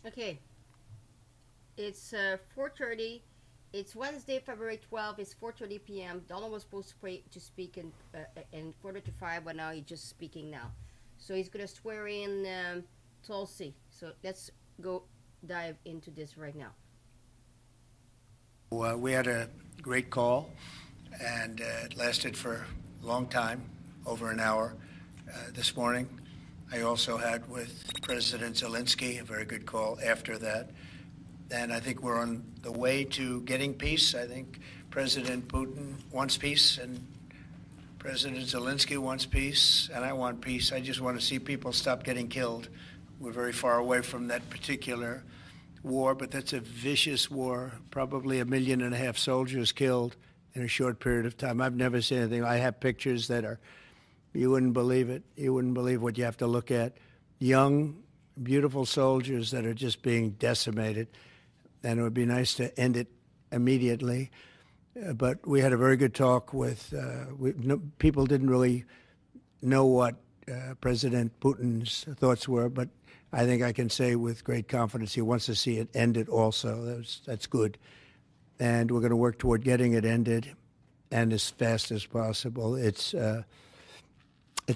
Okay, it's 4:30. It's Wednesday, February 12th. It's 4:30 p.m. Donald was supposed to speak in quarter to five, but now he's just speaking now. So he's gonna swear in Tulsi. So let's go dive into this right now. We had a great call, and it lasted for a long time, over an hour this morning. I also had with President Zelensky a very good call after that. And I think we're on the way to getting peace. I think President Putin wants peace, and President Zelensky wants peace, and I want peace. I just want to see people stop getting killed. We're very far away from that particular war, but that's a vicious war. Probably 1.5 million soldiers killed in a short period of time. I've never seen anything. I have pictures that are, you wouldn't believe it. You wouldn't believe what you have to look at. Young, beautiful soldiers that are just being decimated. And it would be nice to end it immediately. But we had a very good talk with, people didn't really know what President Putin's thoughts were, but I think I can say with great confidence he wants to see it ended also. That's good. And we're going to work toward getting it ended and as fast as possible. It's a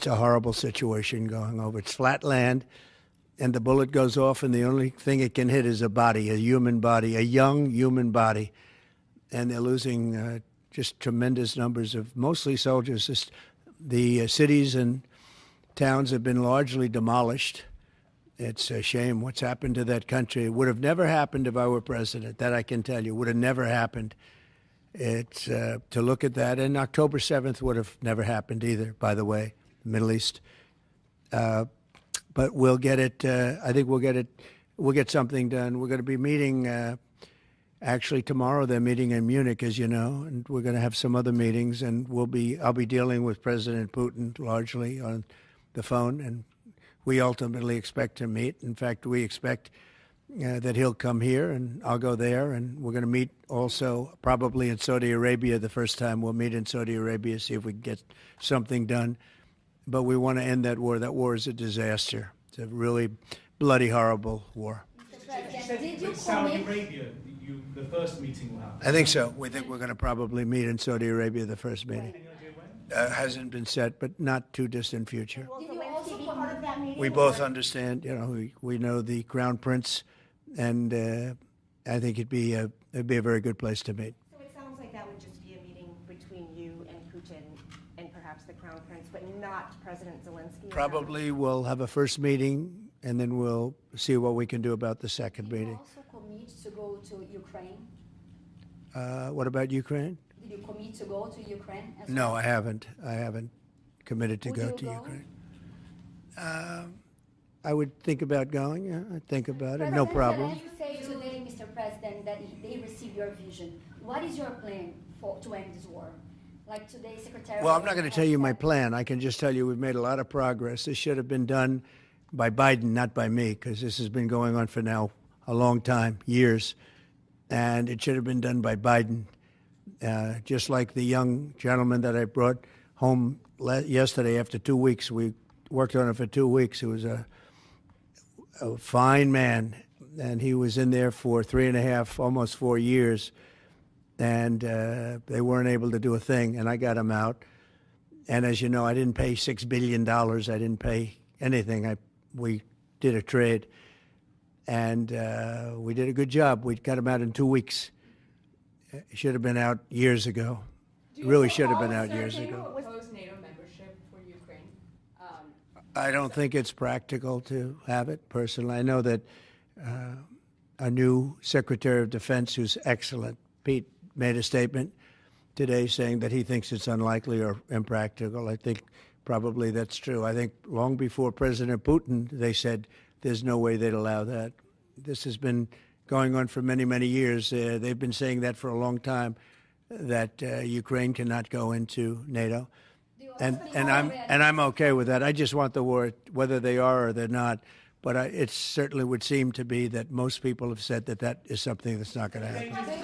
horrible situation going over. It's flat land, and the bullet goes off, and the only thing it can hit is a body, a human body, a young human body. And they're losing just tremendous numbers of mostly soldiers. The cities and towns have been largely demolished. It's a shame what's happened to that country. It would have never happened if I were president. That I can tell you. Would have never happened. It's to look at that. And October 7th would have never happened either, by the way, the Middle East. But we'll get it. I think we'll get it. We'll get something done. We're going to be meeting. Actually, tomorrow they're meeting in Munich, as you know, and we're going to have some other meetings. And I'll be dealing with President Putin largely on the phone, and we ultimately expect to meet. In fact, we expect that he'll come here, and I'll go there, and we're going to meet also probably in Saudi Arabia the first time. We'll meet in Saudi Arabia, see if we can get something done. But we want to end that war. That war is a disaster. It's a really bloody, horrible war. Did you Saudi Arabia, the first meeting will happen? I think so. We think we're going to probably meet in Saudi Arabia the first meeting. Any idea when? Hasn't been set, but not too distant future. Did you also be part of that meeting? We both understand. You know, we know the Crown Prince, and I think it'd be a very good place to meet. So it sounds like that would just be a meeting between you and Putin and perhaps the Crown Prince, but not President Zelensky? Probably we'll have a first meeting, and then we'll see what we can do about the second meeting. Did you also commit to go to Ukraine? What about Ukraine? Did you commit to go to Ukraine as No, well? I haven't. I haven't committed to Would go you to go? Ukraine. I would think about going. Yeah, I'd think about it. No President problem. Zelensky said today, Mr. President, that they received your vision. What is your plan to end this war? Like today, Secretary. Well, I'm not going to tell you my plan. I can just tell you we've made a lot of progress. This should have been done by Biden, not by me, because this has been going on for now a long time, years. And it should have been done by Biden. Just like the young gentleman that I brought home yesterday after 2 weeks. We worked on it for 2 weeks. He was a fine man, and he was in there for 3.5, almost 4 years. And they weren't able to do a thing, and I got him out. And as you know, I didn't pay $6 billion. I didn't pay anything. We did a trade, and we did a good job. We got him out in 2 weeks. He should have been out years ago. Really should have been out years ago. Oppose NATO membership for Ukraine? I don't think it's practical to have it, personally. I know that a new Secretary of Defense, who's excellent, Pete, made a statement today saying that he thinks it's unlikely or impractical. I think probably that's true. I think long before President Putin, they said there's no way they'd allow that. This has been going on for many, many years. They've been saying that for a long time, that Ukraine cannot go into NATO. And I'm okay with that. I just want the war, whether they are or they're not. But it certainly would seem to be that most people have said that that is something that's not going to happen.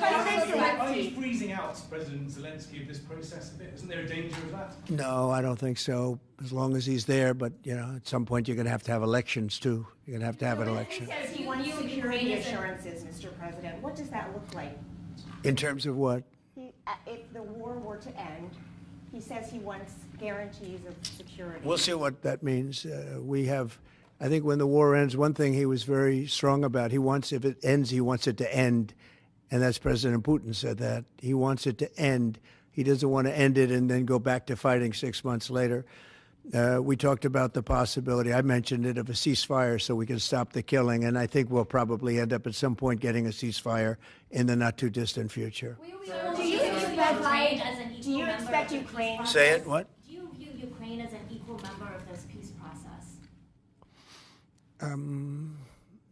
you freezing out President Zelensky of this process a bit? Isn't there a danger of that? No, I don't think so, as long as he's there. But, you know, at some point you're going to have elections, too. You're going to have an election. He says he wants security assurances, Mr. President. What does that look like? In terms of what? If the war were to end, he says he wants guarantees of security. We'll see what that means. I think when the war ends, one thing he was very strong about, if it ends, he wants it to end. And that's President Putin said that. He wants it to end. He doesn't want to end it and then go back to fighting 6 months later. We talked about the possibility, I mentioned it, of a ceasefire so we can stop the killing. And I think we'll probably end up at some point getting a ceasefire in the not too distant future. Do you expect Ukraine? Say it, what? Do you view Ukraine as an equal member of this peace process?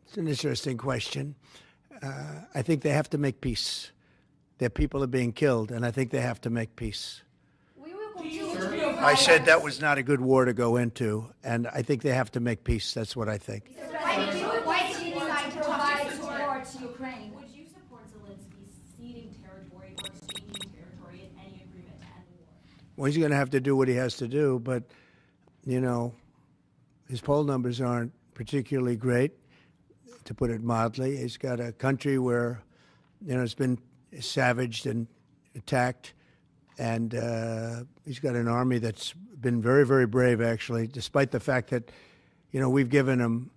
It's an interesting question. I think they have to make peace. Their people are being killed, and I think they have to make peace. We will continue to provide. I said that was not a good war to go into, and I think they have to make peace. That's what I think. Why did you decide to provide support to Ukraine? Would you support Zelensky ceding territory or exchanging territory in any agreement to end the war? Well, he's going to have to do what he has to do, but, you know, his poll numbers aren't particularly great, to put it mildly. He's got a country where, you know, it's been savaged and attacked, and he's got an army that's been very, very brave, actually, despite the fact that, you know, we've given him,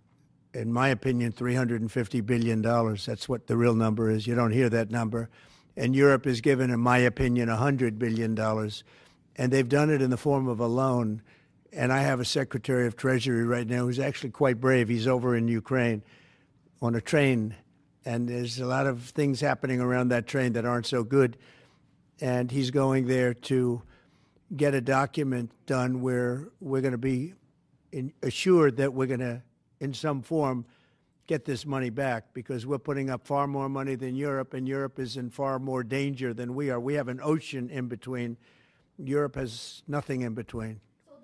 in my opinion, $350 billion. That's what the real number is. You don't hear that number. And Europe has given, in my opinion, $100 billion. And they've done it in the form of a loan. And I have a Secretary of Treasury right now who's actually quite brave. He's over in Ukraine on a train. And there's a lot of things happening around that train that aren't so good. And he's going there to get a document done where we're going to be assured that we're going to, in some form, get this money back, because we're putting up far more money than Europe, and Europe is in far more danger than we are. We have an ocean in between. Europe has nothing in between.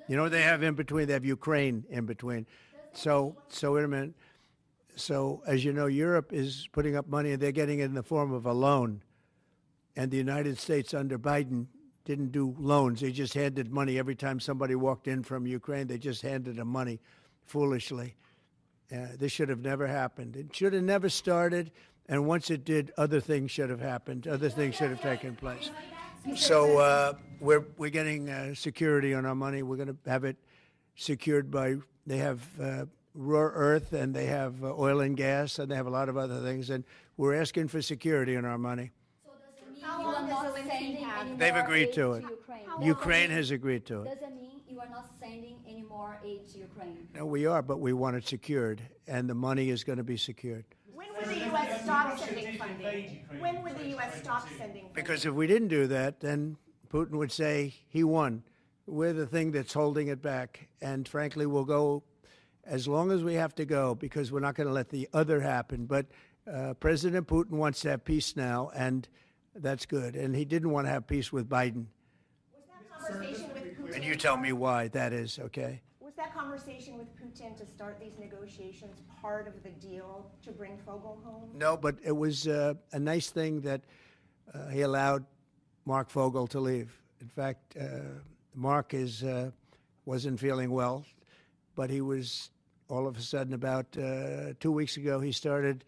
You know what they have in between? They have Ukraine in between. So wait a minute. So, as you know, Europe is putting up money, and they're getting it in the form of a loan. And the United States under Biden didn't do loans. They just handed money every time somebody walked in from Ukraine. They just handed them money foolishly. This should have never happened. It should have never started. And once it did, other things should have happened. Other things should have taken place. So we're getting security on our money. We're going to have it secured by, they have rare earth, and they have oil and gas, and they have a lot of other things. And we're asking for security on our money. So does it mean you are not sending any They've more agreed aid to it. Ukraine? Ukraine has agreed to it. Does it mean you are not sending any more aid to Ukraine? No, we are, but we want it secured, and the money is going to be secured. When would the U.S. stop sending funding? When would the U.S. stop sending funding? Because if we didn't do that, then Putin would say he won. We're the thing that's holding it back. And frankly, we'll go as long as we have to go, because we're not going to let the other happen. But President Putin wants to have peace now, and that's good. And he didn't want to have peace with Biden. Was that conversation with Putin? And you tell me why that is, okay? Was that conversation with Putin to start these negotiations part of the deal to bring Fogel home? No, but it was a nice thing that he allowed Mark Fogel to leave. In fact, Mark wasn't feeling well, but he was, all of a sudden, about 2 weeks ago, he started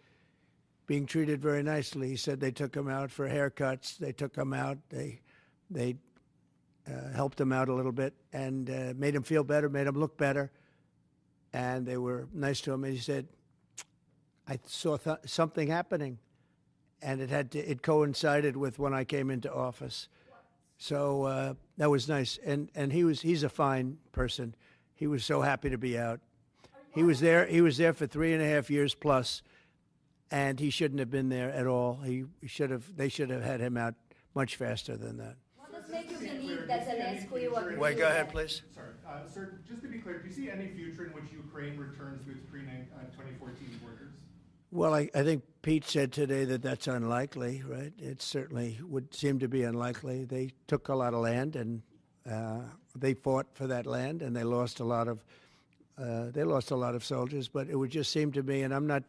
being treated very nicely. He said they took him out for haircuts. They took him out. They helped him out a little bit and made him feel better, made him look better. And they were nice to him. And he said, I saw something happening. And it coincided with when I came into office. So that was nice. And he's a fine person. He was so happy to be out. He was there for 3.5 years plus, and he shouldn't have been there at all. They should have had him out much faster than that. What does make you believe that Zelensky will agree? Wait, go ahead, please. Sorry, sir, just to be clear, do you see any future in which Ukraine returns to its pre-2014 borders? Well, I think Pete said today that that's unlikely, right? It certainly would seem to be unlikely. They took a lot of land, and they fought for that land, and they lost a lot of soldiers. But it would just seem to me, and I'm not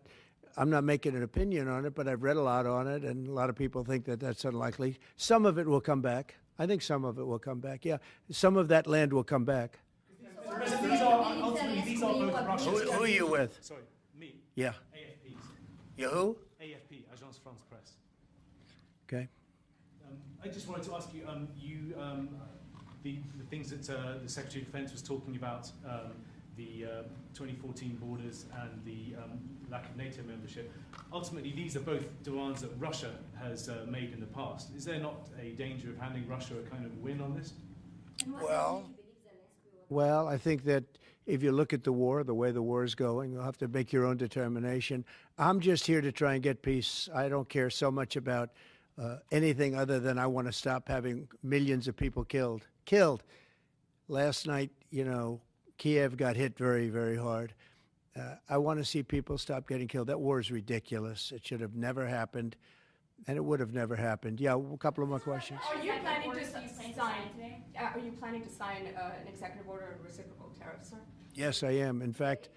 I'm not making an opinion on it, but I've read a lot on it, and a lot of people think that that's unlikely. Some of it will come back. I think some of it will come back. Yeah, some of that land will come back. Ultimately, these are both Russian. Who are you with? Sorry, me. Yeah. AFPs. You who? AFP, Agence France Presse. Okay. I just wanted to ask you, the things that the Secretary of Defense was talking about, the 2014 borders and the lack of NATO membership. Ultimately, these are both demands that Russia has made in the past. Is there not a danger of handing Russia a kind of win on this? Well, I think that if you look at the war, the way the war is going, you'll have to make your own determination. I'm just here to try and get peace. I don't care so much about anything other than I want to stop having millions of people killed. Last night, you know, Kiev got hit very, very hard. I want to see people stop getting killed. That war is ridiculous. It should have never happened, and it would have never happened. Yeah, a couple of more questions. Are you planning to sign an executive order on reciprocal tariffs, sir? Yes, I am. In fact,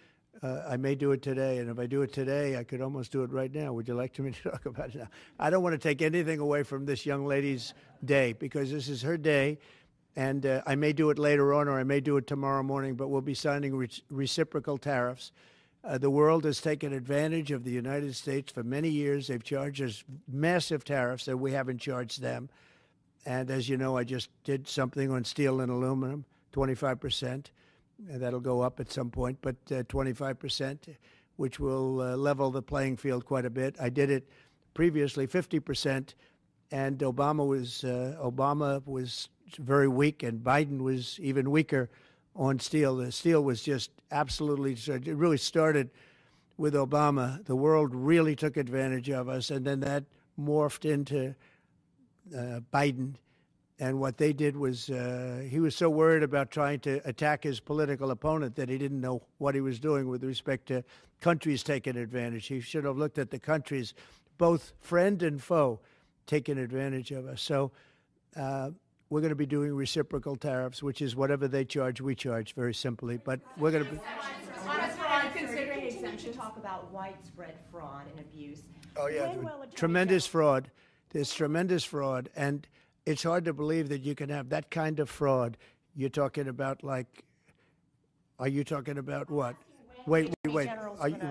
I may do it today, and if I do it today, I could almost do it right now. Would you like me to talk about it now? I don't want to take anything away from this young lady's day, because this is her day, and I may do it later on, or I may do it tomorrow morning, but we'll be signing reciprocal tariffs. The world has taken advantage of the United States for many years. They've charged us massive tariffs that we haven't charged them. And as you know, I just did something on steel and aluminum, 25%. That'll go up at some point, but 25%, which will level the playing field quite a bit. I did it previously 50%, and Obama was very weak, and Biden was even weaker on steel. The steel was just absolutely, it really started with Obama. The world really took advantage of us, and then that morphed into Biden. And what they did was he was so worried about trying to attack his political opponent that he didn't know what he was doing with respect to countries taking advantage. He should have looked at the countries, both friend and foe, taking advantage of us. So we're going to be doing reciprocal tariffs, which is whatever they charge, we charge, very simply. But we're going to be... Considering exemption, talk about widespread fraud and abuse. Oh, yeah, tremendous fraud. There's tremendous fraud. And it's hard to believe that you can have that kind of fraud. You're talking about, like, are you talking about what? Wait.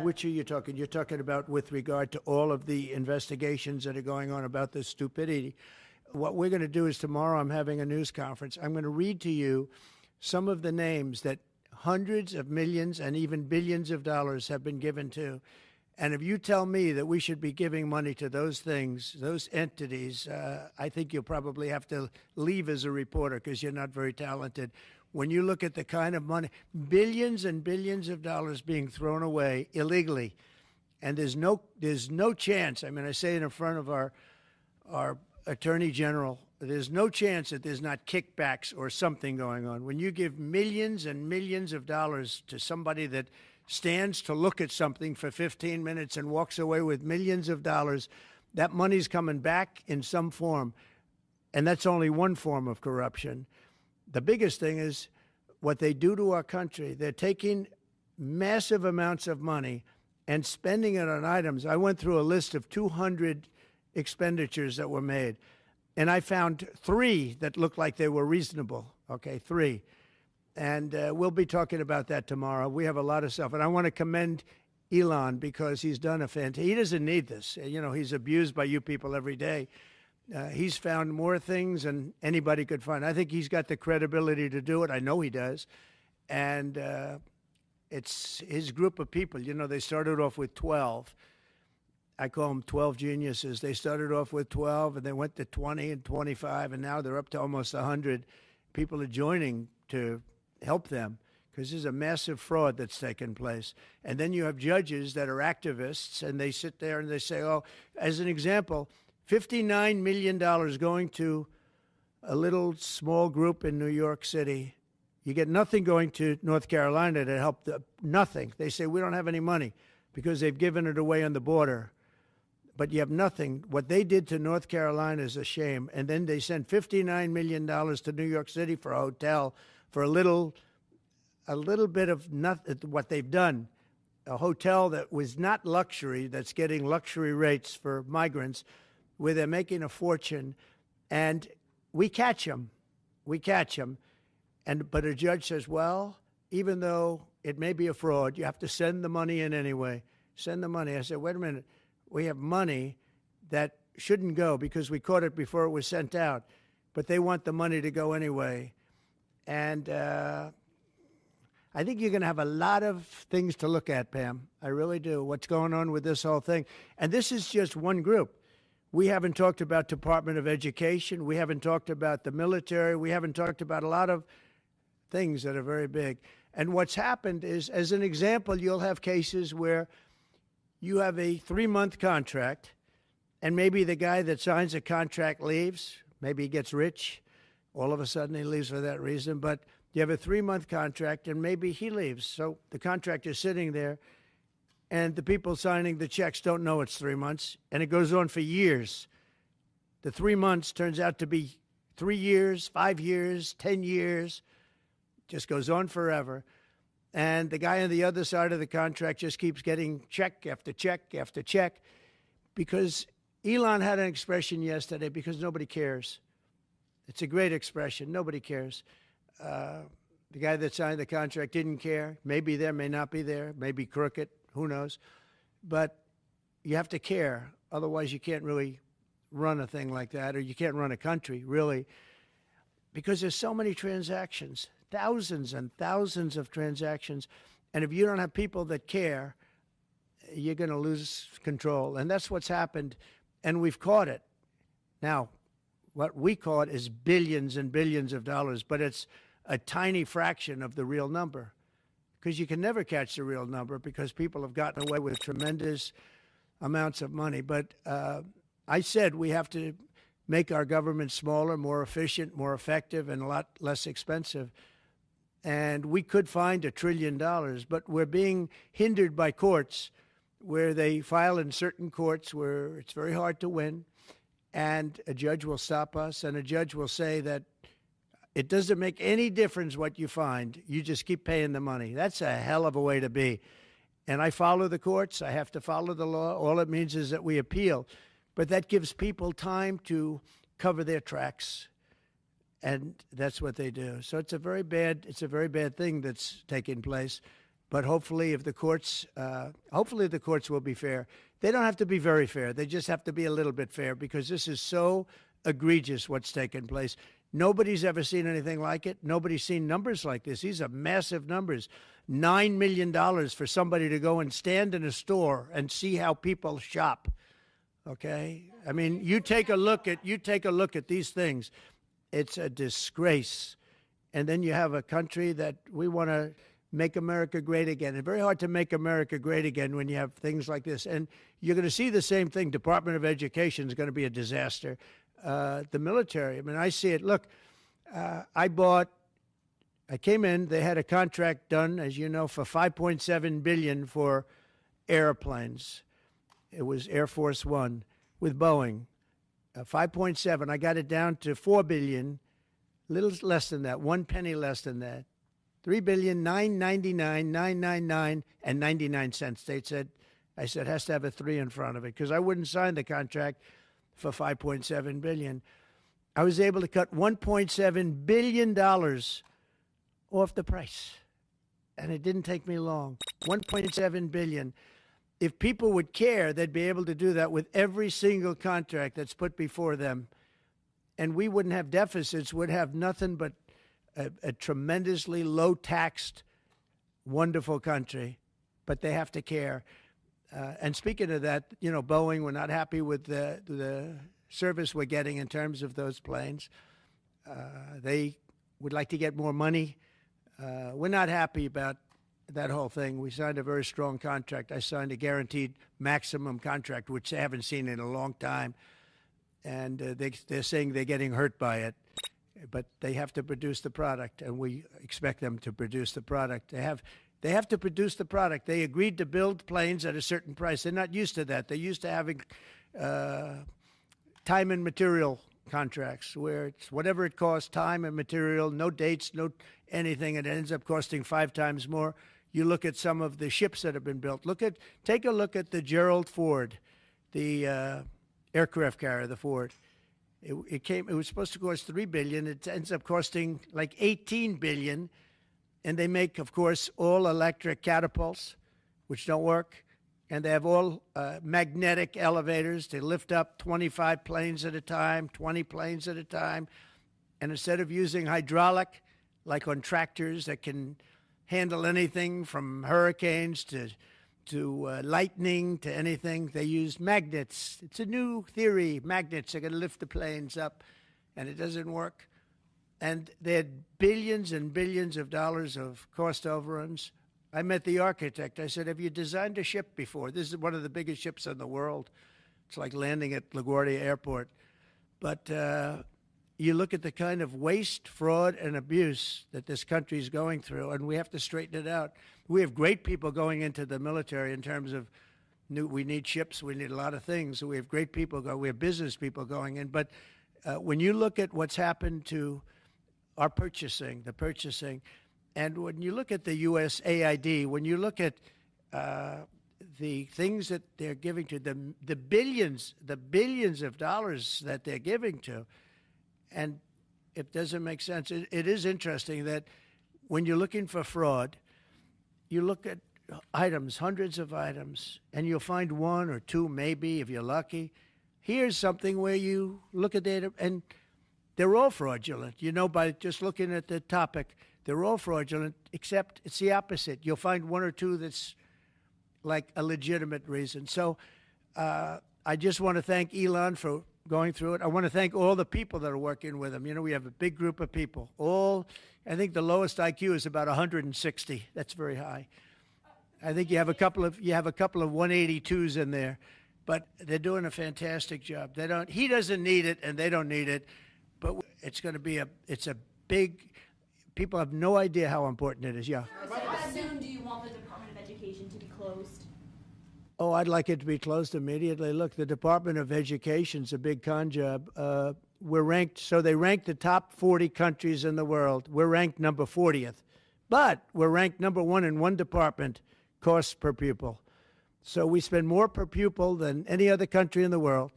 Which are you talking? You're talking about with regard to all of the investigations that are going on about this stupidity. What we're going to do is tomorrow I'm having a news conference. I'm going to read to you some of the names that hundreds of millions and even billions of dollars have been given to. And if you tell me that we should be giving money to those things, those entities, I think you'll probably have to leave as a reporter because you're not very talented. When you look at the kind of money, billions and billions of dollars being thrown away illegally, and there's no chance. I mean, I say it in front of our Attorney General, there's no chance that there's not kickbacks or something going on. When you give millions and millions of dollars to somebody that stands to look at something for 15 minutes and walks away with millions of dollars, that money's coming back in some form. And that's only one form of corruption. The biggest thing is what they do to our country. They're taking massive amounts of money and spending it on items. I went through a list of 200 expenditures that were made, and I found 3 that looked like they were reasonable. Okay, 3. And we'll be talking about that tomorrow. We have a lot of stuff. And I want to commend Elon because he's done a fantastic. He doesn't need this. You know, he's abused by you people every day. He's found more things than anybody could find. I think he's got the credibility to do it. I know he does. And it's his group of people. You know, they started off with 12. I call them 12 geniuses. They started off with 12, and they went to 20 and 25, and now they're up to almost 100. People are joining to help them because there's a massive fraud that's taken place. And then you have judges that are activists, and they sit there and they say, oh, as an example, $59 million going to a little small group in New York City. You get nothing going to North Carolina to help nothing. They say, we don't have any money because they've given it away on the border. But you have nothing. What they did to North Carolina is a shame. And then they sent $59 million to New York City for a hotel for a little bit of nothing. What they've done a hotel that was not luxury, that's getting luxury rates for migrants, where they're making a fortune, and we catch them. We catch them. But a judge says, well, even though it may be a fraud, you have to send the money in anyway. Send the money. I said, wait a minute. We have money that shouldn't go because we caught it before it was sent out, but they want the money to go anyway. And I think you're going to have a lot of things to look at, Pam. I really do. What's going on with this whole thing? And this is just one group. We haven't talked about Department of Education. We haven't talked about the military. We haven't talked about a lot of things that are very big. And what's happened is, as an example, you'll have cases where you have a 3-month contract, and maybe the guy that signs the contract leaves. Maybe he gets rich. All of a sudden he leaves for that reason. But you have a 3-month contract, and maybe he leaves. So the contract is sitting there, and the people signing the checks don't know it's 3 months, and it goes on for years. The 3 months turns out to be 3 years, 5 years, 10 years, just goes on forever. And the guy on the other side of the contract just keeps getting check after check after check, because Elon had an expression yesterday, because nobody cares. It's a great expression. Nobody cares. The guy that signed the contract didn't care. Maybe there, may not be there, maybe crooked, who knows. But you have to care. Otherwise, you can't really run a thing like that, or you can't run a country, really, because there's so many transactions, thousands and thousands of transactions. And if you don't have people that care, you're going to lose control. And that's what's happened, and we've caught it. Now, what we caught is billions and billions of dollars, but it's a tiny fraction of the real number, because you can never catch the real number, because people have gotten away with tremendous amounts of money. But I said we have to make our government smaller, more efficient, more effective, and a lot less expensive. And we could find $1 trillion, but we're being hindered by courts where they file in certain courts where it's very hard to win. And a judge will stop us, and a judge will say that it doesn't make any difference what you find. You just keep paying the money. That's a hell of a way to be. And I follow the courts. I have to follow the law. All it means is that we appeal. But that gives people time to cover their tracks. And that's what they do. So it's a very bad thing that's taking place. But hopefully, if the courts, hopefully the courts will be fair. They don't have to be very fair. They just have to be a little bit fair, because this is so egregious what's taken place. Nobody's ever seen anything like it. Nobody's seen numbers like this. These are massive numbers. $9 million for somebody to go and stand in a store and see how people shop. Okay? I mean, you take a look at these things. It's a disgrace. And then you have a country that we want to make America great again. It's very hard to make America great again when you have things like this. And you're going to see the same thing. Department of Education is going to be a disaster. The military, I mean, I see it. Look, I came in, they had a contract done, as you know, for $5.7 billion for airplanes. It was Air Force One with Boeing. 5.7, I got it down to $4 billion, little less than that, 1 penny less than that. $3,999,999 and 99 cents. I said, has to have a 3 in front of it, because I wouldn't sign the contract for $5.7 billion. I was able to cut $1.7 billion off the price, and it didn't take me long. $1.7 billion. If people would care, they'd be able to do that with every single contract that's put before them, and we wouldn't have deficits. We'd have nothing but a tremendously low-taxed, wonderful country. But they have to care. And speaking of that, you know, Boeing, we're not happy with the service we're getting in terms of those planes. They would like to get more money. We're not happy about that whole thing. We signed a very strong contract. I signed a guaranteed maximum contract, which they haven't seen in a long time. And they're saying they're getting hurt by it. But they have to produce the product, and we expect them to produce the product. They have to produce the product. They agreed to build planes at a certain price. They're not used to that. They're used to having time and material contracts, where it's whatever it costs, time and material, no dates, no anything. It ends up costing 5 times more. You look at some of the ships that have been built. Take a look at the Gerald Ford, the aircraft carrier, the Ford. It was supposed to cost $3 billion. It ends up costing like $18 billion. And they make, of course, all electric catapults, which don't work. And they have all magnetic elevators. They lift up 25 planes at a time, 20 planes at a time. And instead of using hydraulic, like on tractors that can handle anything from hurricanes to lightning to anything, they use magnets. It's a new theory. Magnets are going to lift the planes up, and it doesn't work. And they had billions and billions of dollars of cost overruns. I met the architect. I said, have you designed a ship before? This is one of the biggest ships in the world. It's like landing at LaGuardia Airport. But you look at the kind of waste, fraud, and abuse that this country is going through, and we have to straighten it out. We have great people going into the military in terms of we need ships, we need a lot of things. So we have great people we have business people going in. But when you look at what's happened to our purchasing, and when you look at the USAID, when you look at the things that they're giving to them, the billions of dollars that they're giving to, and it doesn't make sense. It is interesting that when you're looking for fraud, you look at items, hundreds of items, and you'll find one or two, maybe, if you're lucky. Here's something where you look at data, and they're all fraudulent. You know, by just looking at the topic, they're all fraudulent, except it's the opposite. You'll find one or two that's like a legitimate reason. So I just want to thank Elon for going through it. I want to thank all the people that are working with him. You know, we have a big group of people. I think the lowest IQ is about 160. That's very high. I think you have a couple of 182s in there, but they're doing a fantastic job. He doesn't need it, and they don't need it, but it's going to be it's a big. People have no idea how important it is. Yeah. So how soon do you want the Department of Education to be closed? Oh, I'd like it to be closed immediately. Look, the Department of Education's a big con job. We're ranked, so they rank the top 40 countries in the world. We're ranked number 40th, but we're ranked number 1 in one department, costs per pupil. So we spend more per pupil than any other country in the world,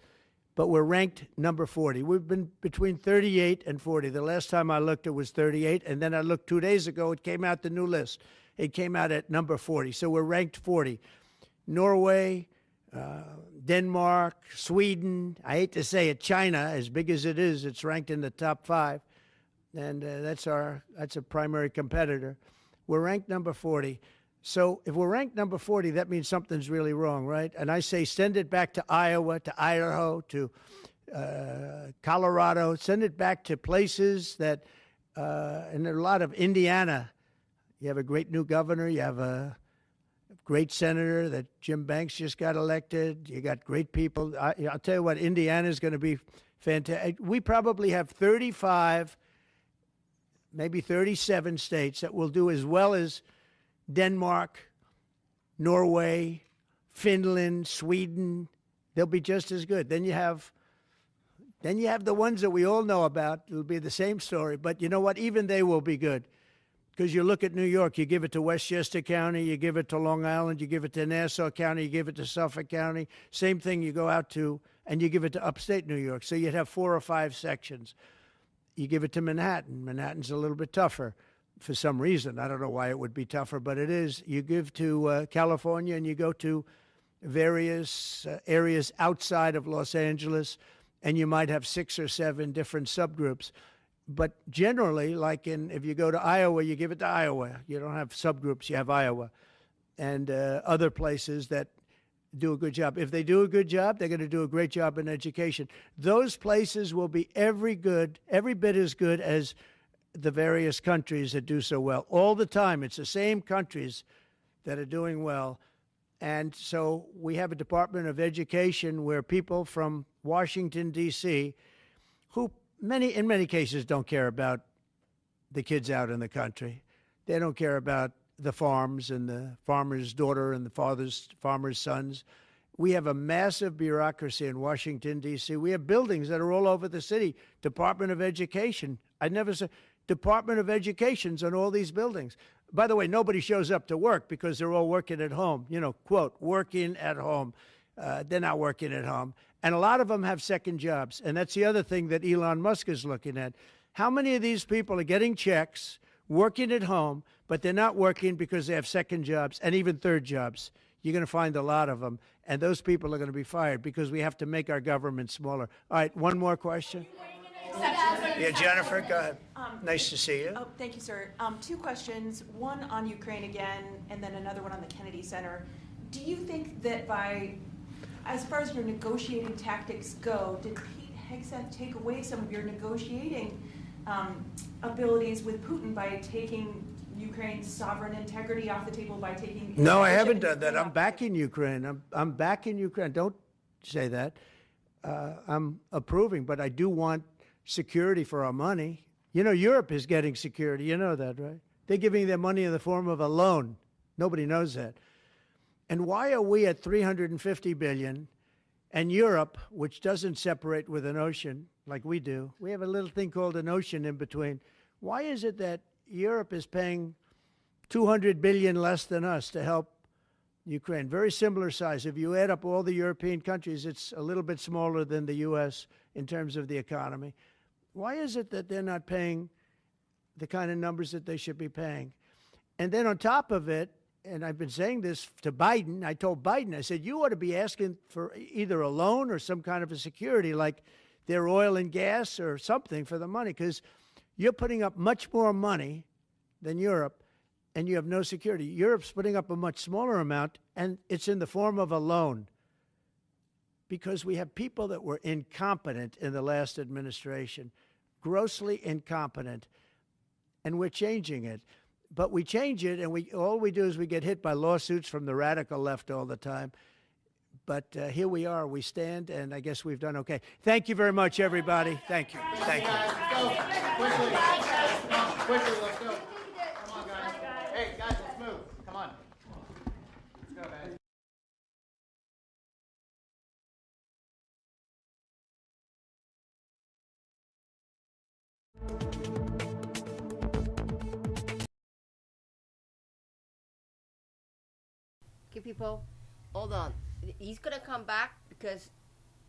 but we're ranked number 40. We've been between 38 and 40. The last time I looked, it was 38, and then I looked 2 days ago, it came out the new list. It came out at number 40, so we're ranked 40. Norway, Denmark, Sweden, I hate to say it, China, as big as it is, it's ranked in the top 5, and that's a primary competitor. We're ranked number 40. So if we're ranked number 40, that means something's really wrong, right? And I say send it back to Iowa, to Idaho, to Colorado. Send it back to places that, and there are a lot of Indiana. You have a great new governor. You have a great senator that Jim Banks just got elected. You got great people. I'll tell you what, Indiana is going to be fantastic. We probably have 35, maybe 37 states that will do as well as Denmark, Norway, Finland, Sweden. They'll be just as good. Then you have the ones that we all know about. It'll be the same story. But you know what? Even they will be good. Because you look at New York, you give it to Westchester County, you give it to Long Island, you give it to Nassau County, you give it to Suffolk County. Same thing you go out to, and you give it to upstate New York. So you'd have 4 or 5 sections. You give it to Manhattan. Manhattan's a little bit tougher for some reason. I don't know why it would be tougher, but it is. You give to California, and you go to various areas outside of Los Angeles, and you might have 6 or 7 different subgroups. But generally, like if you go to Iowa, you give it to Iowa. You don't have subgroups, you have Iowa. And other places that do a good job. If they do a good job, they're going to do a great job in education. Those places will be every bit as good as the various countries that do so well. All the time, it's the same countries that are doing well. And so we have a Department of Education where people from Washington, D.C., who in many cases don't care about the kids out in the country. They don't care about the farms and the farmer's daughter and the farmer's sons. We have a massive bureaucracy in Washington, D.C. We have buildings that are all over the city. Department of Education. I never said Department of Education's on all these buildings. By the way, nobody shows up to work because they're all working at home. You know, quote, working at home. They're not working at home. And a lot of them have second jobs. And that's the other thing that Elon Musk is looking at. How many of these people are getting checks, working at home, but they're not working because they have second jobs and even third jobs? You're going to find a lot of them. And those people are going to be fired because we have to make our government smaller. All right, one more question. Yeah, Jennifer, go ahead. Nice to see you. Oh, thank you, sir. Two questions, one on Ukraine again, and then another one on the Kennedy Center. Do you think that as far as your negotiating tactics go, did Pete Hegseth take away some of your negotiating abilities with Putin by taking Ukraine's sovereign integrity off the table, by taking... No, I haven't done that. I'm backing Ukraine. I'm backing Ukraine. Don't say that. I'm approving, but I do want security for our money. You know, Europe is getting security. You know that, right? They're giving their money in the form of a loan. Nobody knows that. And why are we at $350 billion and Europe, which doesn't separate with an ocean like we do, we have a little thing called an ocean in between. Why is it that Europe is paying $200 billion less than us to help Ukraine? Very similar size. If you add up all the European countries, it's a little bit smaller than the U.S. in terms of the economy. Why is it that they're not paying the kind of numbers that they should be paying? And then on top of it, and I've been saying this to Biden, I told Biden, I said, you ought to be asking for either a loan or some kind of a security, like their oil and gas or something for the money, because you're putting up much more money than Europe, and you have no security. Europe's putting up a much smaller amount, and it's in the form of a loan, because we have people that were incompetent in the last administration, grossly incompetent, and we're changing it. But we change it, and all we do is we get hit by lawsuits from the radical left all the time. But here we are. We stand, and I guess we've done okay. Thank you very much, everybody. Thank you. Thank you. Quickly, let's go. Come on, guys. Hey, guys, let's move. Come on. Let's go, guys. Okay, people, hold on. He's gonna come back because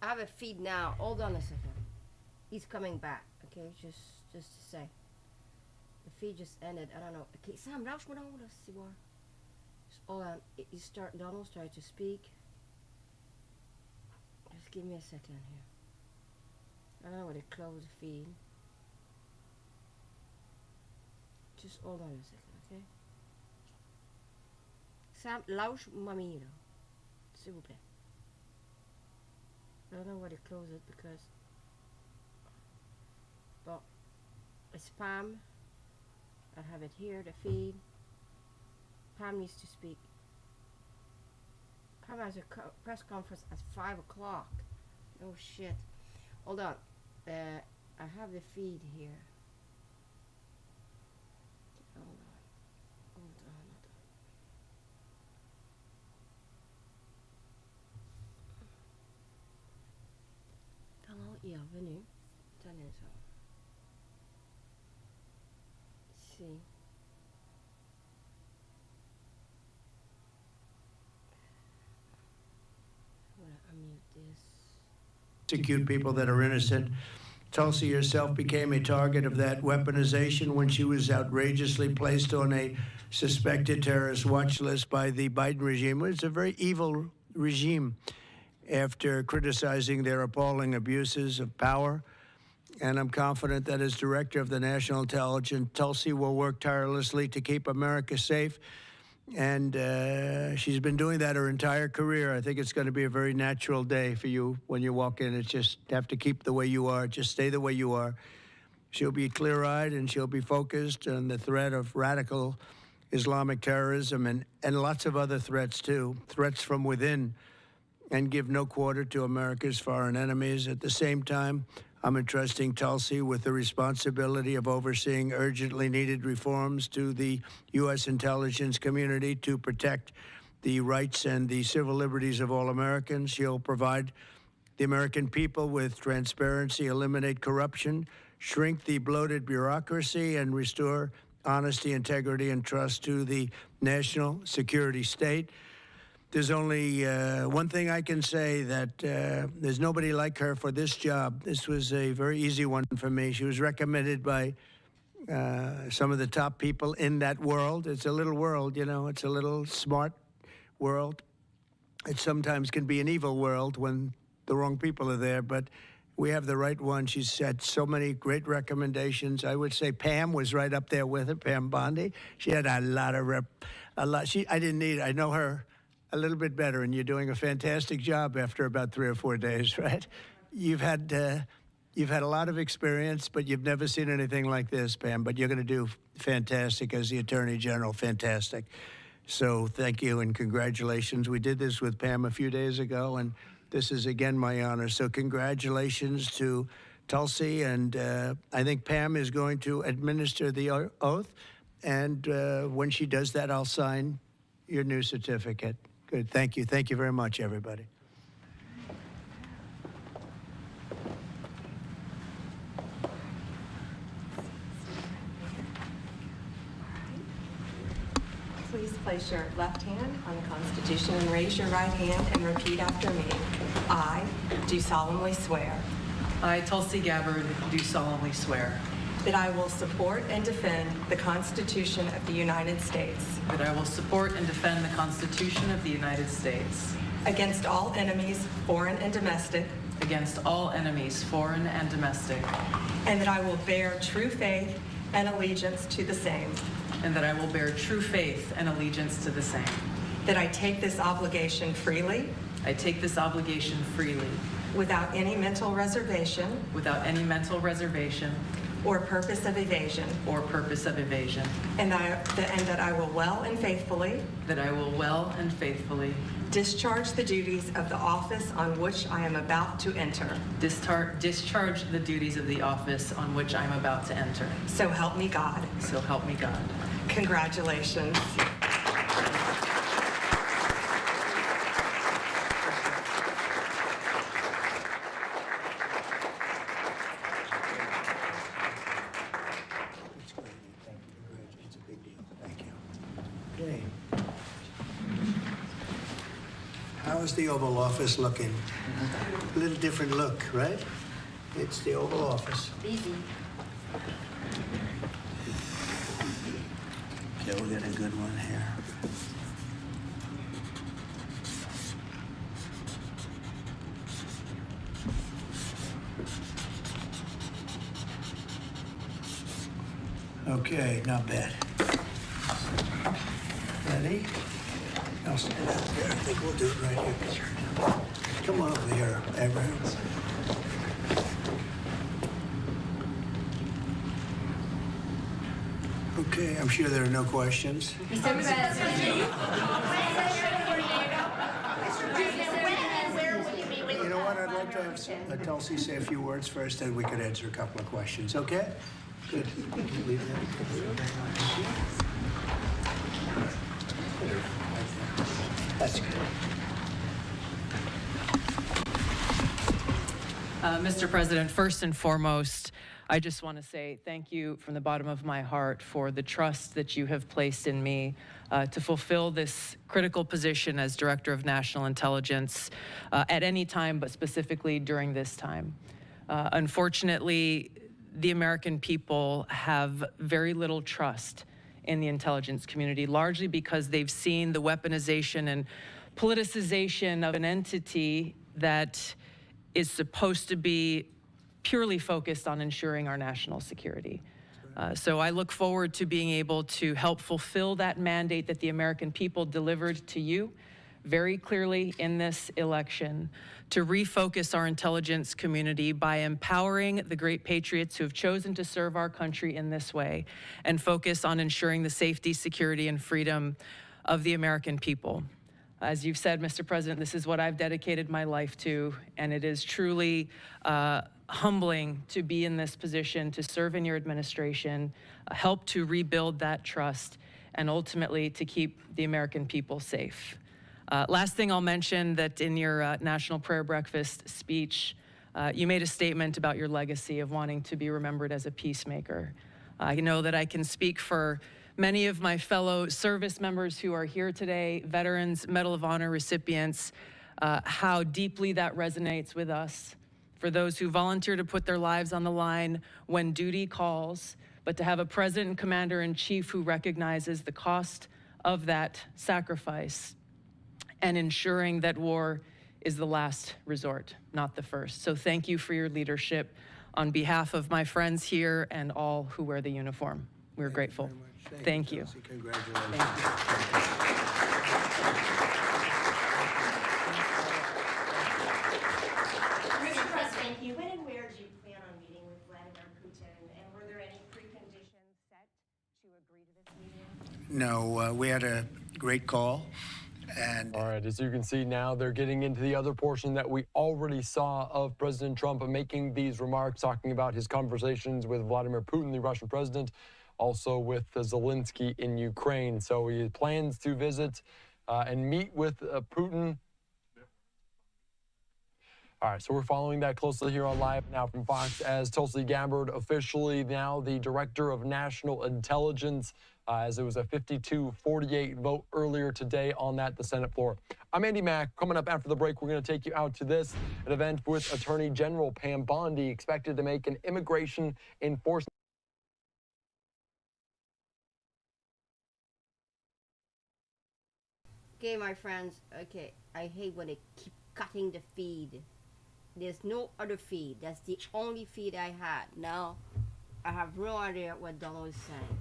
I have a feed now. Hold on a second. He's coming back. Okay, just to say. The feed just ended. I don't know. Okay, Sam, luister maar nou. Let's see what. Hold on. Donald started to speak. Just give me a second here. I don't know where to close the feed. Just hold on a second, okay? Sam, luister maar hier. S'il vous plaît. I don't know where to close it because... Well, it's Pam. I have it here, the feed. Pam needs to speak. Pam has a press conference at 5 o'clock. Oh shit. Hold on. I have the feed here. Hold on. Donald, ja, venu. Tenez zo. See. I'm gonna unmute this. Execute people that are innocent. Tulsi herself became a target of that weaponization when she was outrageously placed on a suspected terrorist watch list by the Biden regime. It's a very evil regime after criticizing their appalling abuses of power. And I'm confident that as director of the National Intelligence, Tulsi will work tirelessly to keep America safe. And she's been doing that her entire career. I think it's going to be a very natural day for you when you walk in. It's just have to keep the way you are. Just stay the way you are. She'll be clear-eyed and she'll be focused on the threat of radical Islamic terrorism and lots of other threats, too, threats from within, and give no quarter to America's foreign enemies. At the same time, I'm entrusting Tulsi with the responsibility of overseeing urgently needed reforms to the U.S. intelligence community to protect the rights and the civil liberties of all Americans. She'll provide the American people with transparency, eliminate corruption, shrink the bloated bureaucracy, and restore honesty, integrity, and trust to the national security state. There's only one thing I can say, that there's nobody like her for this job. This was a very easy one for me. She was recommended by some of the top people in that world. It's a little world, you know, it's a little smart world. It sometimes can be an evil world when the wrong people are there, but we have the right one. She's had so many great recommendations. I would say Pam was right up there with her, Pam Bondi. She had a lot of I didn't need, I know her a little bit better, and you're doing a fantastic job after about 3 or 4 days, right? You've had a lot of experience, but you've never seen anything like this, Pam, but you're going to do fantastic as the Attorney General, fantastic. So thank you and congratulations. We did this with Pam a few days ago, and this is again my honor. So congratulations to Tulsi, and I think Pam is going to administer the oath, and when she does that, I'll sign your new certificate. Good, thank you. Thank you very much, everybody. Please place your left hand on the Constitution and raise your right hand and repeat after me. I do solemnly swear I, Tulsi Gabbard, do solemnly swear that I will support and defend the Constitution of the United States that I will support and defend the Constitution of the United States against all enemies, foreign and domestic, against all enemies, foreign and domestic, and that I will bear true faith and allegiance to the same, and that I will bear true faith and allegiance to the same, that I take this obligation freely, I take this obligation freely, without any mental reservation without any mental reservation or purpose of evasion, and that I will well and faithfully discharge the duties of the office on which I am about to enter. Discharge the duties of the office on which I'm about to enter. So help me God. So help me God. Congratulations. Okay. How's the Oval Office looking? A little different look, right? It's the Oval Office. Busy. Okay, we'll get a good one here. Okay, not bad. Ready? I'll stand out there. I think we'll do it right here. Come on over here, Abraham. Okay, I'm sure there are no questions. Mr. President. You know what? I'd like to have Tulsi say a few words first, and we could answer a couple of questions. Okay? Good. Leave that. That's good. Mr. President, first and foremost, I just want to say thank you from the bottom of my heart for the trust that you have placed in me to fulfill this critical position as Director of National Intelligence at any time, but specifically during this time. Unfortunately, the American people have very little trust in the intelligence community, largely because they've seen the weaponization and politicization of an entity that is supposed to be purely focused on ensuring our national security. So I look forward to being able to help fulfill that mandate that the American people delivered to you very clearly in this election, to refocus our intelligence community by empowering the great patriots who have chosen to serve our country in this way, and focus on ensuring the safety, security, and freedom of the American people. As you've said, Mr. President, this is what I've dedicated my life to, and it is truly humbling to be in this position, to serve in your administration, help to rebuild that trust, and ultimately to keep the American people safe. Last thing I'll mention, that in your National Prayer Breakfast speech, you made a statement about your legacy of wanting to be remembered as a peacemaker. I know that I can speak for many of my fellow service members who are here today, veterans, Medal of Honor recipients, how deeply that resonates with us. For those who volunteer to put their lives on the line when duty calls, but to have a president and commander-in-chief who recognizes the cost of that sacrifice and ensuring that war is the last resort, not the first. So thank you for your leadership on behalf of my friends here and all who wear the uniform. We're grateful. Thank you. Tulsi. Congratulations. Thank you. Mr. President, when and where do you plan on meeting with Vladimir Putin, and were there any preconditions set to agree to this meeting? No, we had a great call. And all right, as you can see now, they're getting into the other portion that we already saw of President Trump making these remarks, talking about his conversations with Vladimir Putin, the Russian president, also with Zelensky in Ukraine. So he plans to visit and meet with Putin. All right, so we're following that closely here on Live now from Fox as Tulsi Gabbard, officially now the Director of National Intelligence, as it was a 52-48 vote earlier today on the Senate floor. I'm Andy Mack. Coming up after the break, we're going to take you out to this, an event with Attorney General Pam Bondi, expected to make an immigration enforcement. Okay, my friends, okay, I hate when they keep cutting the feed. There's no other feed. That's the only feed I had. Now, I have no idea what Donald is saying.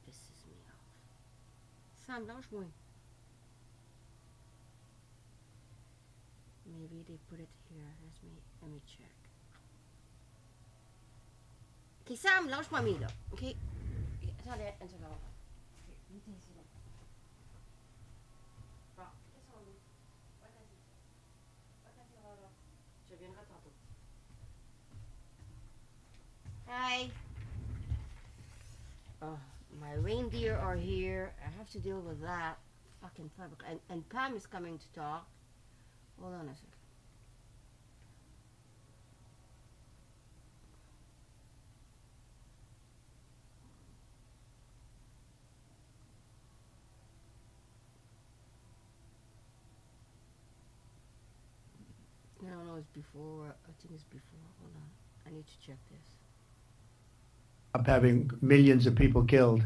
Pisses me off. Sam, lâche-moi. Maybe they put it here. Let me check. Okay, Sam, lâche-moi là. Okay. Attendez, une seconde. Okay, mettez ici là. Bon, qu'est-ce qu'on dit? Va-t'assis là. Je viendrai tantôt. Hi. Oh, my reindeer are here. I have to deal with that. Fucking public. And Pam is coming to talk. Hold on a second. I don't know, it's before. I think it's before. Hold on. I need to check this. Up having millions of people killed.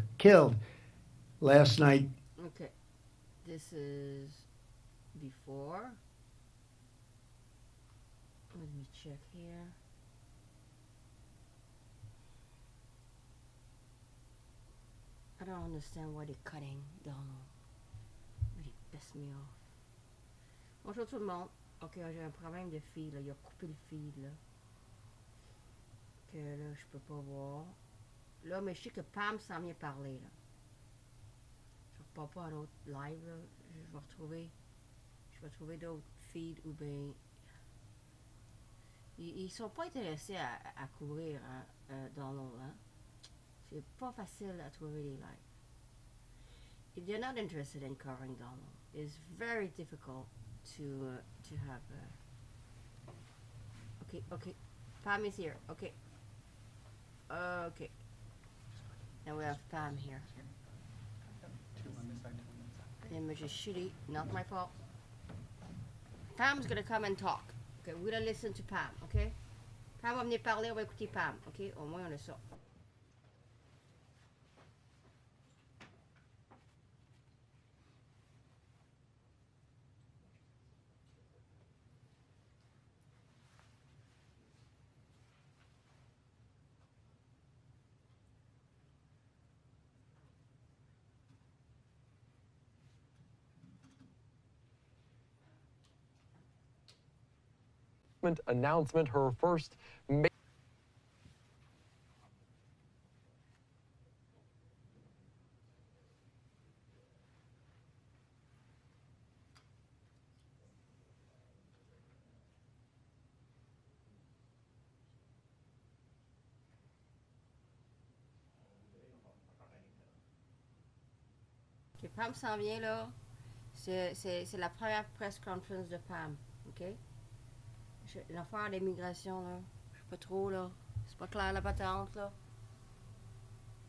Last night. Okay. This is before. Let me check here. I don't understand why they're cutting Donald. Really piss me off. Bonjour tout le monde. Ok, j'ai un problème de feed, là. Il a coupé le feed, là. Que là, je peux pas voir. Là, mais je sais que Pam s'en vient parler, là. Je repars pas à l'autre live, là. Je vais trouver d'autres feeds ou bien... Ils sont pas intéressés à couvrir, hein, Donald, hein. C'est pas facile à trouver les lives. If they're not interested in covering Donald, it's very difficult to have okay, Pam is here. Okay, now we have Pam here. Image is shitty, not my fault. Pam's gonna come and talk. Okay, we're gonna listen to Pam. Okay, Pam va venir parler, on va écouter Pam. Okay, au moins on a ça. Announcement, her first Okay, Pam s'en vient là. C'est la première press conference de Pam. OK? L'affaire d'immigration, là, je sais pas trop, là. C'est pas clair la patente, là.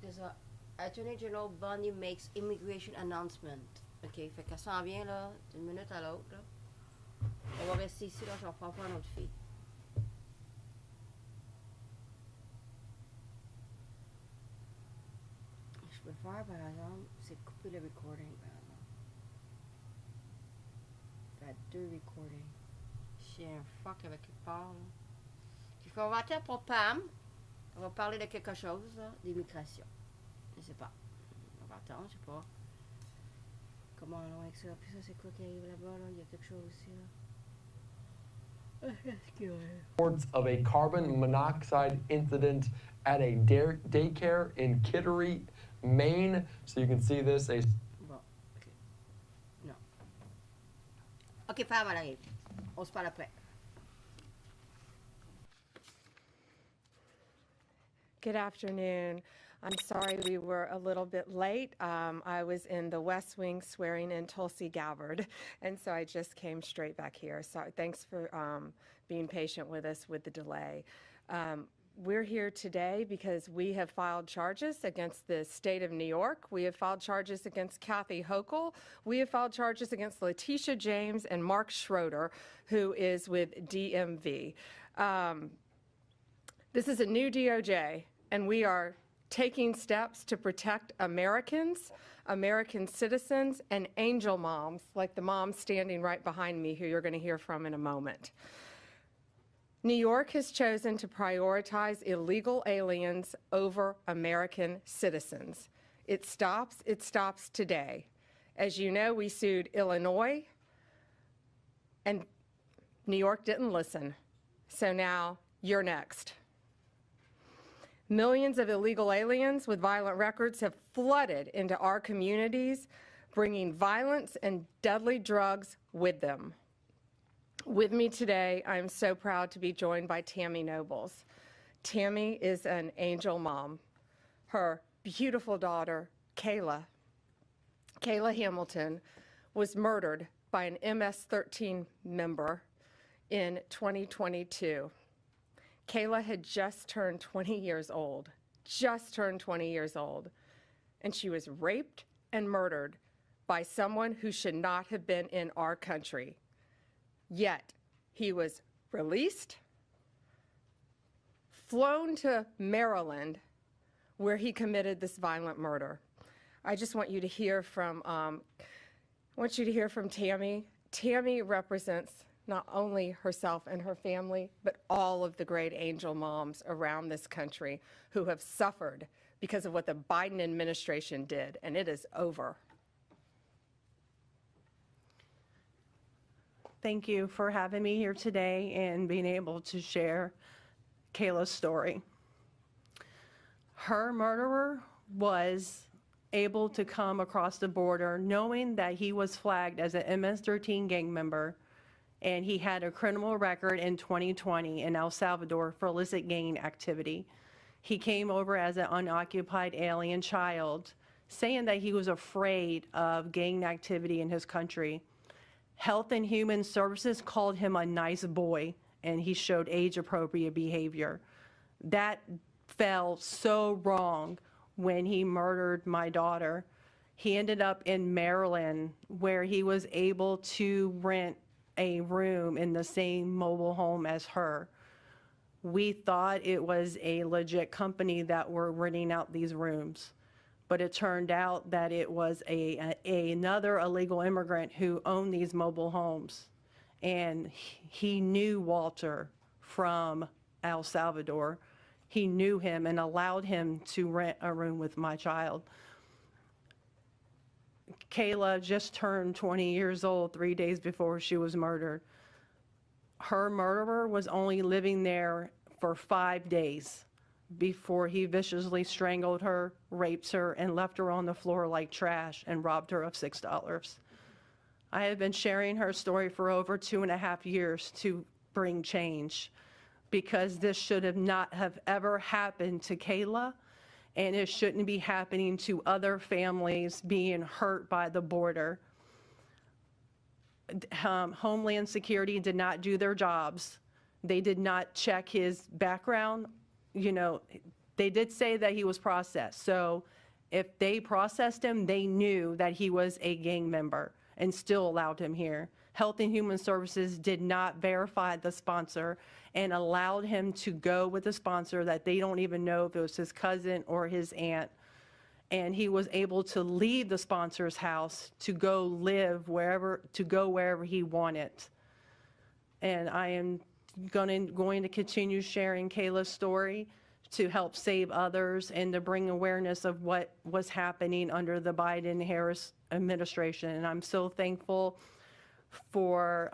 C'est ça. Attorney General Bundy makes immigration announcement. OK, fait qu'elle s'en vient, là, d'une minute à l'autre, là. On va rester ici, là, je vais reprendre pas notre fille. Je peux faire, par exemple, c'est couper le recording, par exemple. Faire 2 recordings. J'ai un fuck avec quelque part, là. Puis qu'on va attendre pour Pam. On va parler de quelque chose, là, d'immigration. Je sais pas. On va attendre, je sais pas. Comment on va avec ça? Puis ça, c'est quoi qui arrive là-bas, là? Il y a quelque chose aussi, là. Reports of a carbon monoxide incident at a daycare in Kittery, Maine. So you can see this. Bon, OK. Non. OK, Pam, elle arrive. On se parle après. Good afternoon. I'm sorry we were a little bit late. I was in the West Wing swearing in Tulsi Gabbard, and so I just came straight back here. So thanks for being patient with us with the delay. We're here today because we have filed charges against the state of New York. We have filed charges against Kathy Hochul. We have filed charges against Letitia James and Mark Schroeder, who is with DMV. This is a new DOJ, and we are taking steps to protect Americans, American citizens, and angel moms, like the mom standing right behind me, who you're going to hear from in a moment. New York has chosen to prioritize illegal aliens over American citizens. It stops today. As you know, we sued Illinois, and New York didn't listen. So now you're next. Millions of illegal aliens with violent records have flooded into our communities, bringing violence and deadly drugs with them. With me today, I'm so proud to be joined by Tammy Nobles. Tammy is an angel mom. Her beautiful daughter, Kayla Hamilton, was murdered by an MS-13 member in 2022. Kayla had just turned 20 years old, and she was raped and murdered by someone who should not have been in our country. Yet, he was released, flown to Maryland, where he committed this violent murder. I just want you to hear from, Tammy. Tammy represents not only herself and her family, but all of the great angel moms around this country who have suffered because of what the Biden administration did, and it is over. Thank you for having me here today and being able to share Kayla's story. Her murderer was able to come across the border knowing that he was flagged as an MS-13 gang member, and he had a criminal record in 2020 in El Salvador for illicit gang activity. He came over as an unoccupied alien child, saying that he was afraid of gang activity in his country. Health and Human Services called him a nice boy, and he showed age-appropriate behavior. That fell so wrong when he murdered my daughter. He ended up in Maryland, where he was able to rent a room in the same mobile home as her. We thought it was a legit company that were renting out these rooms, but it turned out that it was another illegal immigrant who owned these mobile homes. And he knew Walter from El Salvador. He knew him and allowed him to rent a room with my child. Kayla just turned 20 years old 3 days before she was murdered. Her murderer was only living there for 5 days before he viciously strangled her, raped her, and left her on the floor like trash and robbed her of $6. I have been sharing her story for over 2.5 years to bring change, because this should have not have ever happened to Kayla, and it shouldn't be happening to other families being hurt by the border. Homeland Security did not do their jobs. They did not check his background. You know, they did say that he was processed. So if they processed him, they knew that he was a gang member and still allowed him here. Health and Human Services did not verify the sponsor and allowed him to go with a sponsor that they don't even know if it was his cousin or his aunt. And he was able to leave the sponsor's house to go live wherever he wanted. And I am going to continue sharing Kayla's story to help save others and to bring awareness of what was happening under the Biden-Harris administration. And I'm so thankful for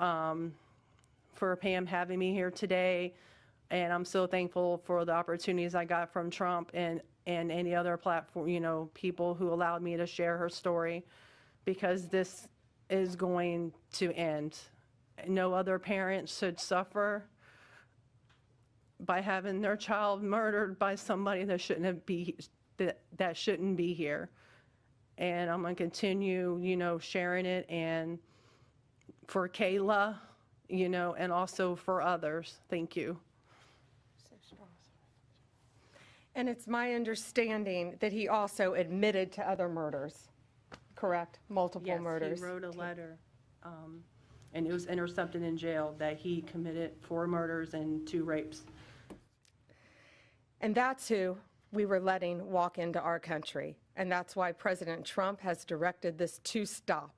Pam having me here today. And I'm so thankful for the opportunities I got from Trump and any other platform, you know, people who allowed me to share her story, because this is going to end. No other parent should suffer by having their child murdered by somebody that shouldn't be here. And I'm going to continue, you know, sharing it, and for Kayla, you know, and also for others. Thank you. And it's my understanding that he also admitted to other murders, correct? Multiple murders. He wrote a letter, and it was intercepted in jail, that he committed 4 murders and 2 rapes. And that's who we were letting walk into our country. And that's why President Trump has directed this to stop.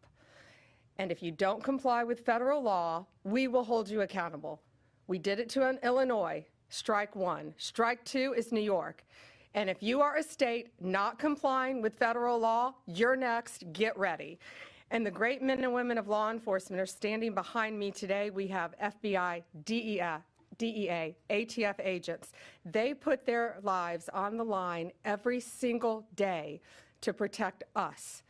And if you don't comply with federal law, we will hold you accountable. We did it to Illinois. Strike 1. Strike 2 is New York. And if you are a state not complying with federal law, you're next. Get ready. And the great men and women of law enforcement are standing behind me today. We have FBI, DEA, ATF agents. They put their lives on the line every single day to protect us.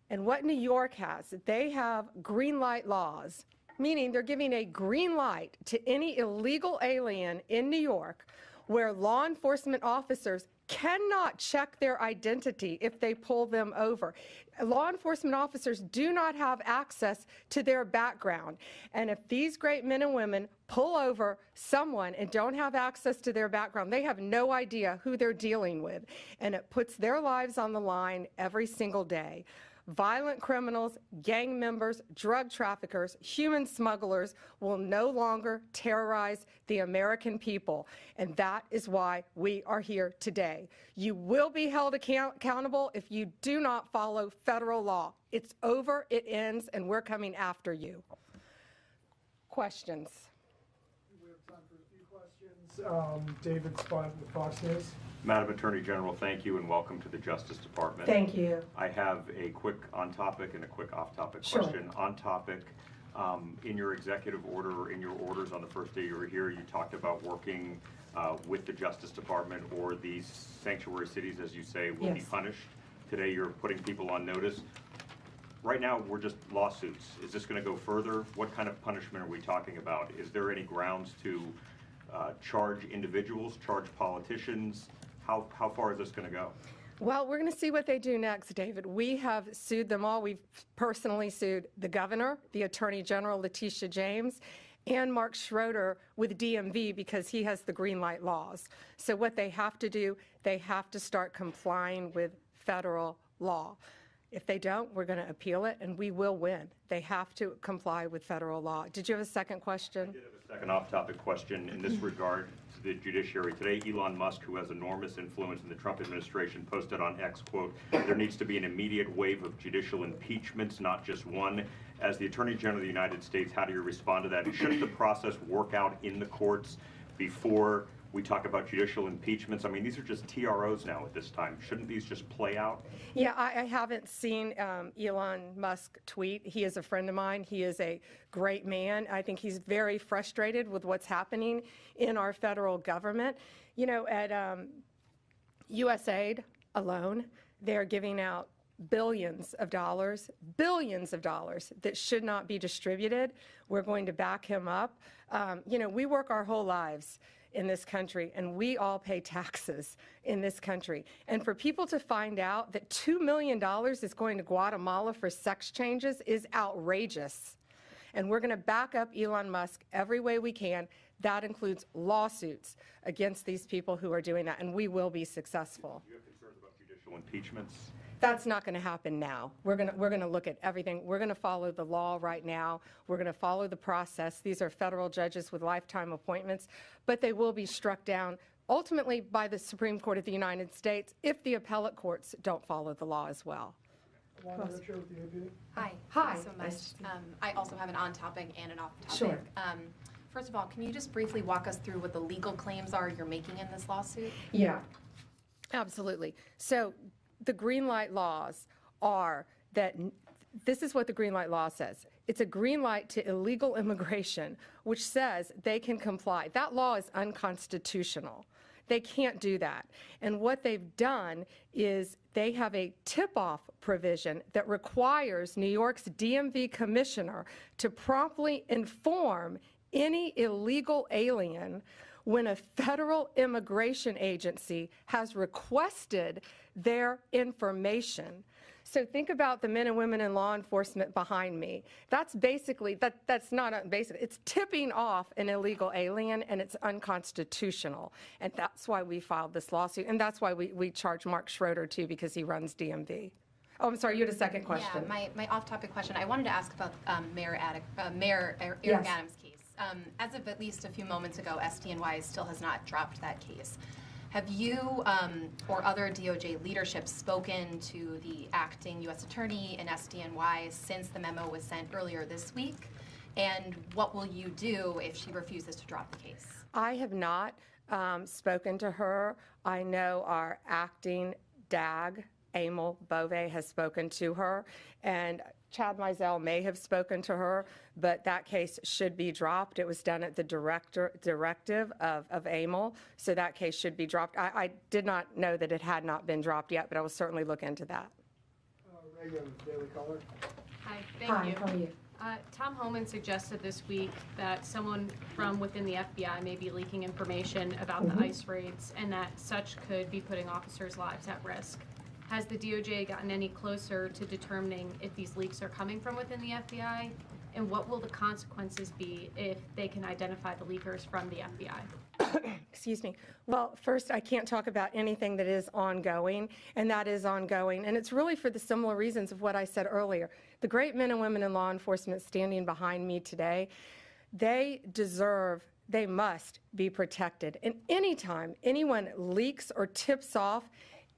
And what New York has, they have green light laws, meaning they're giving a green light to any illegal alien in New York, where law enforcement officers cannot check their identity if they pull them over. Law enforcement officers do not have access to their background. And if these great men and women pull over someone and don't have access to their background, they have no idea who they're dealing with. And it puts their lives on the line every single day. Violent criminals, gang members, drug traffickers, human smugglers will no longer terrorize the American people. And that is why we are here today. You will be held accountable if you do not follow federal law. It's over, it ends, and we're coming after you. Questions? We have time for a few questions. David Spot with Fox News. Madam Attorney General, thank you and welcome to the Justice Department. Thank you. I have a quick on-topic and a quick off-topic Sure. question. On-topic, in your executive order or in your orders on the first day you were here, you talked about working with the Justice Department, or these sanctuary cities, as you say, will be Yes. punished. Today you're putting people on notice. Right now, we're just lawsuits. Is this going to go further? What kind of punishment are we talking about? Is there any grounds to charge individuals, charge politicians? How far is this going to go? Well, we're going to see what they do next, David. We have sued them all. We've personally sued the governor, the Attorney General, Letitia James, and Mark Schroeder with DMV, because he has the green light laws. So what they have to do, they have to start complying with federal law. If they don't, we're going to appeal it, and we will win. They have to comply with federal law. Did you have a second question? I did have a second off-topic question in this regard to the judiciary. Today, Elon Musk, who has enormous influence in the Trump administration, posted on X, quote, "There needs to be an immediate wave of judicial impeachments, not just one." As the Attorney General of the United States, how do you respond to that? Shouldn't the process work out in the courts before we talk about judicial impeachments? I mean, these are just TROs now at this time. Shouldn't these just play out? Yeah, I haven't seen Elon Musk tweet. He is a friend of mine. He is a great man. I think he's very frustrated with what's happening in our federal government. You know, at USAID alone, they're giving out billions of dollars that should not be distributed. We're going to back him up. You know, we work our whole lives in this country, and we all pay taxes in this country. And for people to find out that $2 million is going to Guatemala for sex changes is outrageous. And we're going to back up Elon Musk every way we can. That includes lawsuits against these people who are doing that, and we will be successful. Do you have concerns about judicial impeachments? That's not going to happen now. We're going to look at everything. We're going to follow the law right now. We're going to follow the process. These are federal judges with lifetime appointments, but they will be struck down ultimately by the Supreme Court of the United States if the appellate courts don't follow the law as well. Hi. Hi. Thanks so much. I also have an on-topic and an off-topic. Sure. First of all, can you just briefly walk us through what the legal claims are you're making in this lawsuit? Yeah, absolutely. So the green light laws are that this is what the green light law says. It's a green light to illegal immigration, which says they can comply. That law is unconstitutional. They can't do that. And what they've done is they have a tip-off provision that requires New York's DMV commissioner to promptly inform any illegal alien when a federal immigration agency has requested their information. So think about the men and women in law enforcement behind me. That's basically, that's not basic. It's tipping off an illegal alien, and it's unconstitutional. And that's why we filed this lawsuit, and that's why we charge Mark Schroeder, too, because he runs DMV. Oh, I'm sorry, you had a second question. Yeah, my off-topic question. I wanted to ask about Mayor Eric Yes. Adams' case. As of at least a few moments ago, SDNY still has not dropped that case. Have you or other DOJ leadership spoken to the acting U.S. attorney in SDNY since the memo was sent earlier this week? And what will you do if she refuses to drop the case? I have not spoken to her. I know our acting DAG, Emil Bove, has spoken to her, and Chad Mizell may have spoken to her, but that case should be dropped. It was done at the directive of Emil, so that case should be dropped. I did not know that it had not been dropped yet, but I will certainly look into that. Reagan, Daily Caller. Hi, thank you. How are you? Tom Homan suggested this week that someone from within the FBI may be leaking information about the ICE raids and that such could be putting officers' lives at risk. Has the DOJ gotten any closer to determining if these leaks are coming from within the FBI? And what will the consequences be if they can identify the leakers from the FBI? Excuse me. Well, first, I can't talk about anything that is ongoing, and that is ongoing. And it's really for the similar reasons of what I said earlier. The great men and women in law enforcement standing behind me today, they must be protected. And anytime anyone leaks or tips off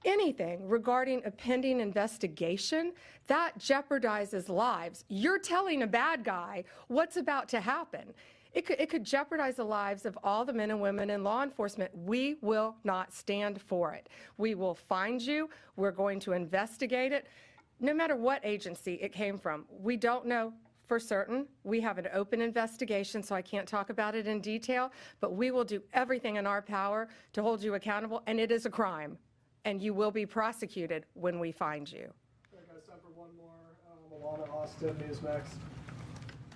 anything regarding a pending investigation, that jeopardizes lives. You're telling a bad guy what's about to happen. It could jeopardize the lives of all the men and women in law enforcement. We will not stand for it. We will find you. We're going to investigate it, no matter what agency it came from. We don't know for certain. We have an open investigation, so I can't talk about it in detail, but we will do everything in our power to hold you accountable, and it is a crime. And you will be prosecuted when we find you. I got time for one more. Alana Austin, Newsmax.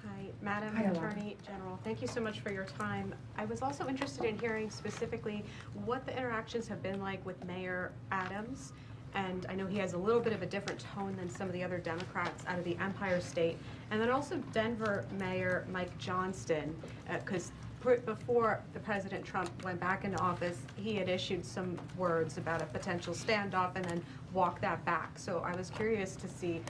Hi, Madam Hi, Alana. Attorney General. Thank you so much for your time. I was also interested in hearing specifically what the interactions have been like with Mayor Adams. And I know he has a little bit of a different tone than some of the other Democrats out of the Empire State. And then also Denver Mayor Mike Johnston, because before the President Trump went back into office, he had issued some words about a potential standoff and then walked that back. So I was curious to see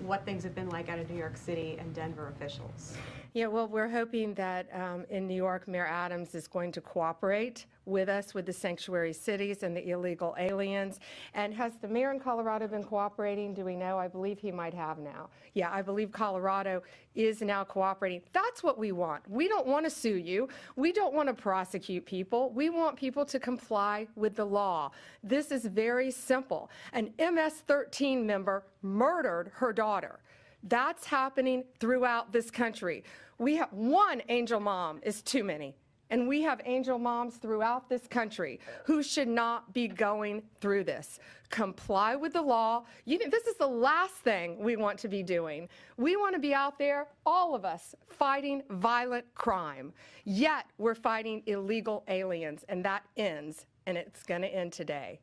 what things have been like out of New York City and Denver officials. Yeah, well, we're hoping that in New York, Mayor Adams is going to cooperate with us with the sanctuary cities and the illegal aliens. And has the mayor in Colorado been cooperating? Do we know? I believe he might have now. Yeah, I believe Colorado is now cooperating. That's what we want. We don't want to sue you. We don't want to prosecute people. We want people to comply with the law. This is very simple. An MS-13 member murdered her daughter. That's happening throughout this country. We have one angel mom is too many. And we have angel moms throughout this country who should not be going through this. Comply with the law. This is the last thing we want to be doing. We want to be out there, all of us, fighting violent crime. Yet we're fighting illegal aliens, and that ends, and it's going to end today.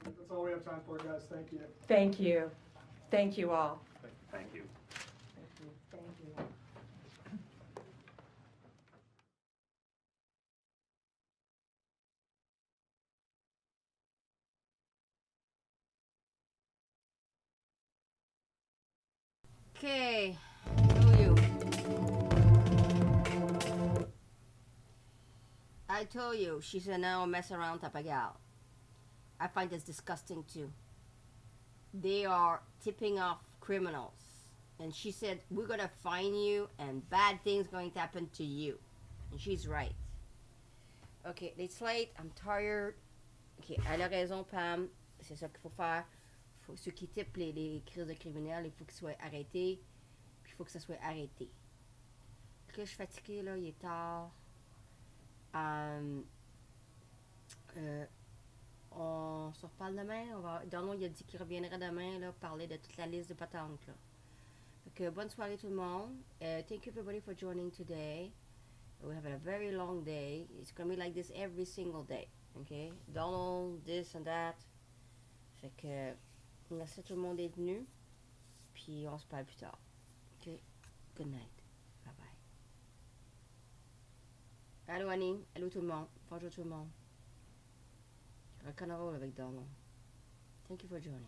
That's all we have time for, guys. Thank you. Thank you. Thank you all. Thank you. Thank you. Okay, who you? I told you, she's a now mess around type of gal. I find this disgusting too. They are tipping off criminals. And she said, we're going to fine you and bad things going to happen to you. And she's right. Okay, it's late, I'm tired. Ok, elle a raison, Pam. C'est ça qu'il faut faire. Ceux qui typent les crises de criminels, il faut qu'ils soient arrêtés. Puis il faut que ça soit arrêté. Ok, je suis fatiguée, là, il est tard. On se reparle demain. Donald, il a dit qu'il reviendrait demain, là, parler de toute la liste de patentes, là. Donc, bonne soirée tout le monde. Thank you everybody for joining today. We have a very long day. It's going to be like this every single day. Okay? Donald, this and that. Fait que, merci à tout le monde d'être venu. Puis, on se parle plus tard. Ok? Good night. Bye bye. Allô Annie. Allô tout le monde. Bonjour tout le monde. Rock'n'roll avec Donald. Thank you for joining.